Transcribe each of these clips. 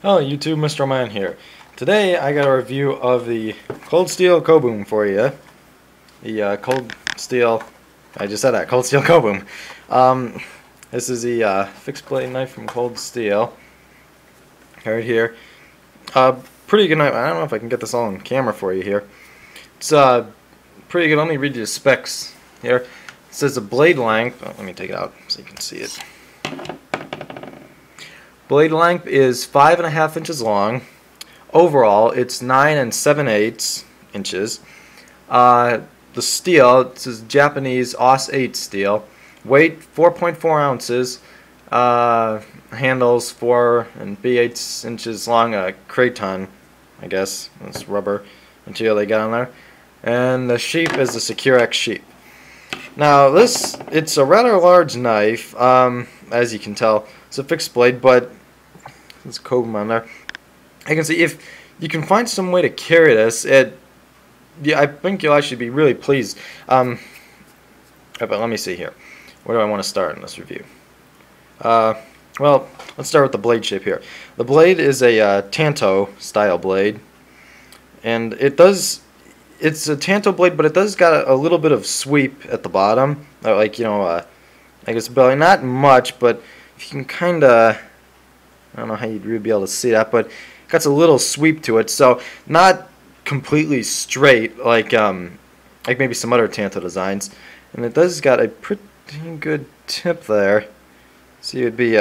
Hello YouTube, Mr. Man here. Today I got a review of the Cold Steel Kobun for you. The Cold Steel, I just said that, Cold Steel Kobun. This is the fixed blade knife from Cold Steel. Right here. Pretty good knife. I don't know if I can get this all on camera for you here. It's pretty good. Let me read you the specs here. It says the blade length, let me take it out so you can see it. Blade length is 5.5 inches long. Overall, it's 9 7/8 inches. The steel, it says Japanese Aus 8 steel. Weight 4.4 ounces. Handles 4 3/8 inches long. Kraton, I guess. That's rubber material they got on there. And the sheep is the Secure X sheep. Now it's a rather large knife, as you can tell. It's a fixed blade, but there's a kobun on there. I can see if you can find some way to carry this, yeah, I think you'll actually be really pleased. But let me see here. Where do I want to start in this review? Well, let's start with the blade shape here. The blade is a Tanto style blade, and it's a Tanto blade, but it does got a little bit of sweep at the bottom, like, you know, I guess belly, not much, but if you can kind of, I don't know how you'd really be able to see that, but it got a little sweep to it, so not completely straight like maybe some other Tanto designs, and it does got a pretty good tip there, so it would be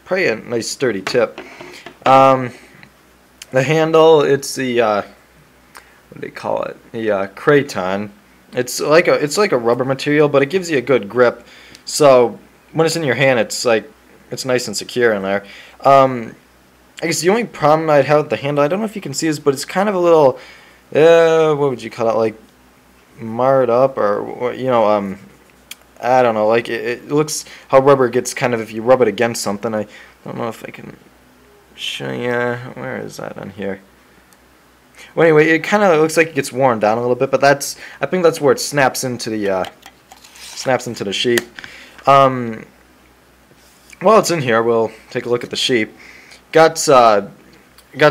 probably a nice sturdy tip. The handle, it's the what do they call it? The Kraton. It's like a rubber material, but it gives you a good grip. So when it's in your hand, it's nice and secure in there. I guess the only problem I'd have with the handle, I don't know if you can see this, but it's kind of a little, what would you call it? Like marred up, or you know, I don't know. Like it looks how rubber gets kind of if you rub it against something. I don't know if I can show you. Where is that on here? Well, anyway, it kind of looks like it gets worn down a little bit, but I think that's where it snaps into the sheep. While it's in here, we'll take a look at the sheep. Got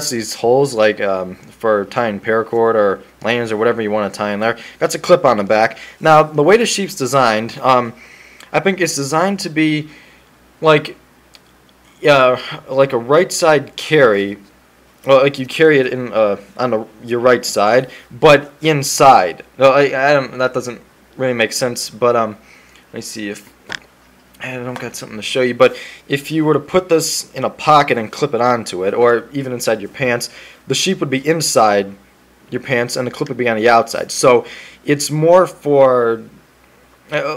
these holes like for tying paracord or lanyards or whatever you want to tie in there. Got a clip on the back. Now, the way the sheep's designed, I think it's designed to be like a right side carry. Well, like you carry it in on your right side, but inside. No, that doesn't really make sense. But let me see if I don't got something to show you. But if you were to put this in a pocket and clip it onto it, or even inside your pants, the sheep would be inside your pants, and the clip would be on the outside. So it's more for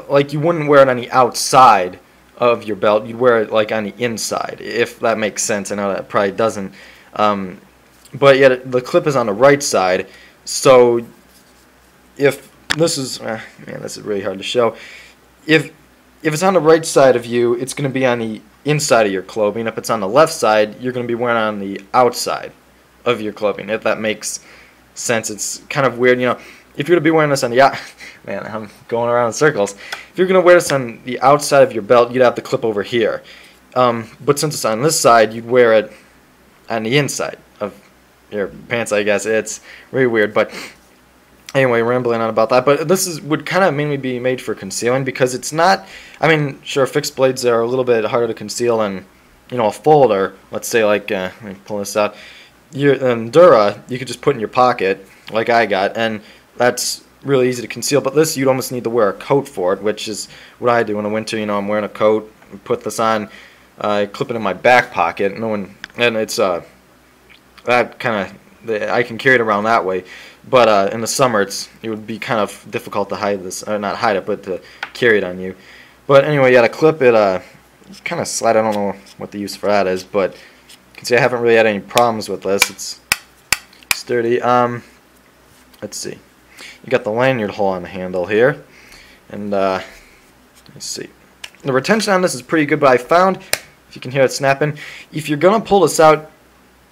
like you wouldn't wear it on the outside of your belt. You'd wear it like on the inside, if that makes sense. I know that probably doesn't. But yet the clip is on the right side, so if this is, man, this is really hard to show. If it's on the right side of you, it's going to be on the inside of your clothing. If it's on the left side, you're going to be wearing it on the outside of your clothing, if that makes sense. It's kind of weird, you know. If you're going to be wearing this on the man, I'm going around in circles. If you're going to wear this on the outside of your belt, you'd have the clip over here. But since it's on this side, you'd wear it on the inside of your pants, I guess. It's really weird, but anyway, rambling on about that. But this would kind of mainly be made for concealing, because it's not, I mean, sure, fixed blades are a little bit harder to conceal than, you know, a folder. Let's say, like, let me pull this out. Your Endura, you could just put in your pocket, like I got, and that's really easy to conceal. But this, you'd almost need to wear a coat for it, which is what I do in the winter. You know, I'm wearing a coat, put this on, I clip it in my back pocket, and it's that kind of, I can carry it around that way. But in the summer, it would be kind of difficult to hide this, or not hide it, but to carry it on you. But anyway, yeah, to clip it, it's kind of slide. I don't know what the use for that is, but you can see I haven't really had any problems with this. It's sturdy. Let's see. You got the lanyard hole on the handle here, and let's see. The retention on this is pretty good, but I found, if you can hear it snapping, if you're gonna pull this out,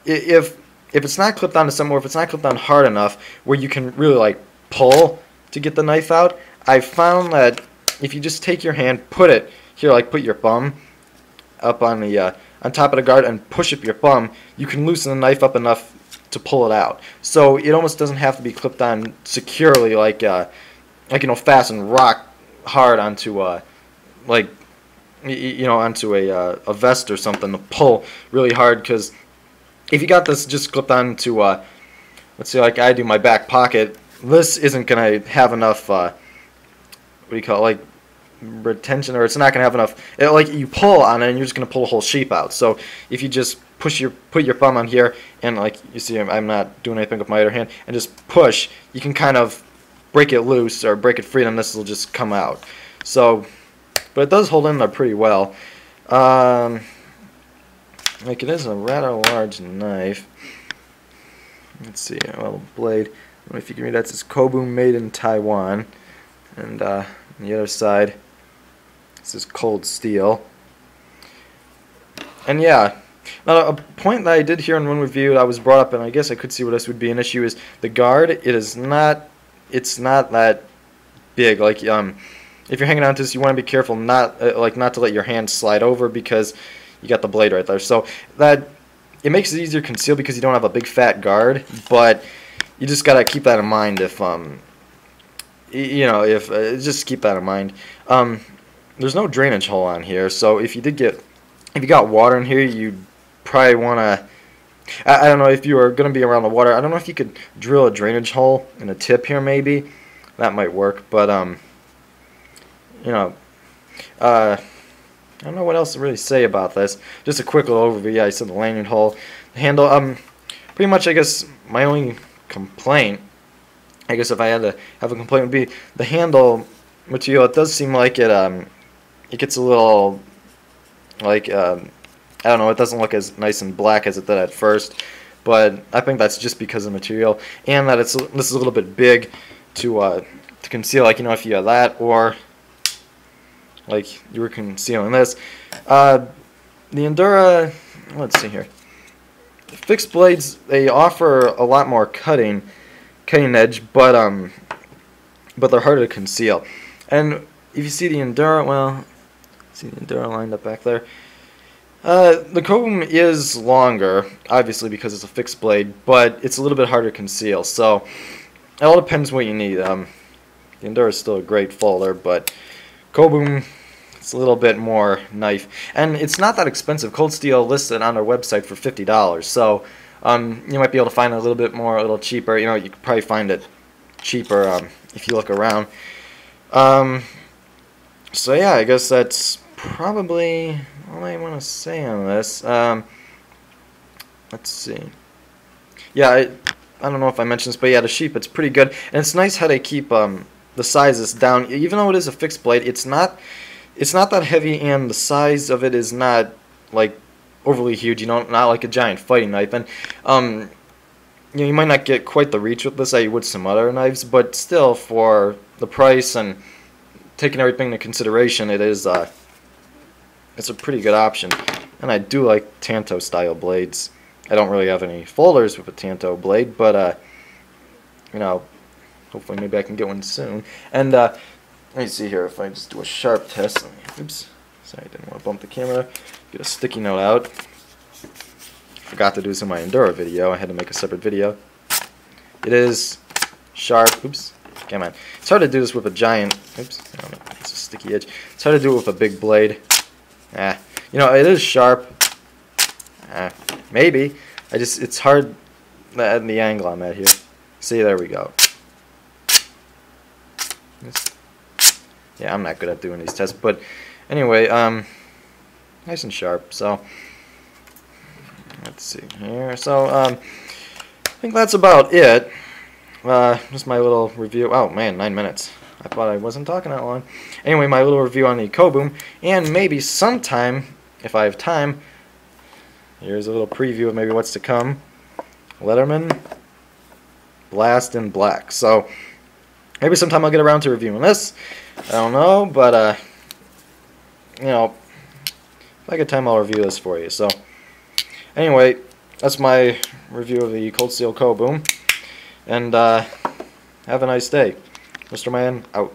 if it's not clipped onto somewhere, if it's not clipped on hard enough where you can really like pull to get the knife out, I found that if you just take your hand, put it here, like put your thumb up on the on top of the guard and push up your thumb, you can loosen the knife up enough to pull it out. So it almost doesn't have to be clipped on securely, like fastened rock hard onto like onto a vest or something to pull really hard. Because if you got this just clipped onto let's say like I do my back pocket, this isn't gonna have enough what do you call it, like retention, or it's not gonna have enough. Like you pull on it and you're just gonna pull a whole sheep out. So if you just put your thumb on here and, like you see, I'm not doing anything with my other hand, and just push, you can kind of break it loose or break it free, and this will just come out. So, but it does hold in there pretty well. Like it is a rather large knife. Let's see, well, blade. I don't know if you can read that. It says Kobun, made in Taiwan, and on the other side, this is cold steel. And yeah, now a point that I did hear in one review I was brought up, and I guess I could see where this would be an issue, is the guard. It's not that big. Like if you're hanging on to this, you want to be careful not to let your hand slide over, because you got the blade right there. So that it makes it easier to conceal because you don't have a big fat guard, but you just gotta keep that in mind. If just keep that in mind. There's no drainage hole on here, so if you got water in here, you probably want to, I don't know, if you are going to be around the water, I don't know if you could drill a drainage hole in the tip here, maybe. That might work, but, I don't know what else to really say about this. Just a quick little overview. Yeah, I said the lanyard hole. The handle, pretty much, I guess, my only complaint, I guess if I had to have a complaint, would be the handle material. It does seem like it gets a little, like, I don't know, it doesn't look as nice and black as it did at first, but I think that's just because of the material, and that this is a little bit big to conceal, like, if you had that, or like you were concealing this. The Endura, let's see here. Fixed blades, they offer a lot more cutting edge, but they're harder to conceal. And if you see the Endura, well, see the Endura lined up back there. The kobun is longer, obviously, because it's a fixed blade, but it's a little bit harder to conceal. So it all depends what you need. The Endura is still a great folder, but kobun, it's a little bit more knife, and it's not that expensive. Cold Steel listed on their website for $50, so you might be able to find it a little cheaper. You could probably find it cheaper if you look around. So yeah, I guess that's probably all I want to say on this. Let's see. Yeah, I don't know if I mentioned this, but yeah, the sheep, it's pretty good, and it's nice how they keep the sizes down. Even though it is a fixed blade, it's not that heavy, and the size of it is not like overly huge. Not like a giant fighting knife, and you might not get quite the reach with this that you would some other knives, but still, for the price and taking everything into consideration, it's a pretty good option. And I do like Tanto style blades. I don't really have any folders with a Tanto blade, but hopefully maybe I can get one soon. And let me see here if I just do a sharp test. Oops, sorry, I didn't want to bump the camera. Get a sticky note out. Forgot to do this in my Endura video. I had to make a separate video. It is sharp. Oops. Come on. It's hard to do this with a giant. Oops. I don't know. It's a sticky edge. It's hard to do it with a big blade. It is sharp. Maybe. It's hard at the angle I'm at here. See, there we go. Yeah, I'm not good at doing these tests, but anyway, nice and sharp. So let's see here. So I think that's about it. Just my little review. Oh man, 9 minutes. I thought I wasn't talking that long. Anyway, my little review on the kobun, and maybe sometime, if I have time, here's a little preview of maybe what's to come. Letterman Blast in Black. So maybe sometime I'll get around to reviewing this. I don't know, but if I get time, I'll review this for you. So anyway, that's my review of the Cold Steel kobun. And have a nice day. Mr. Man, out.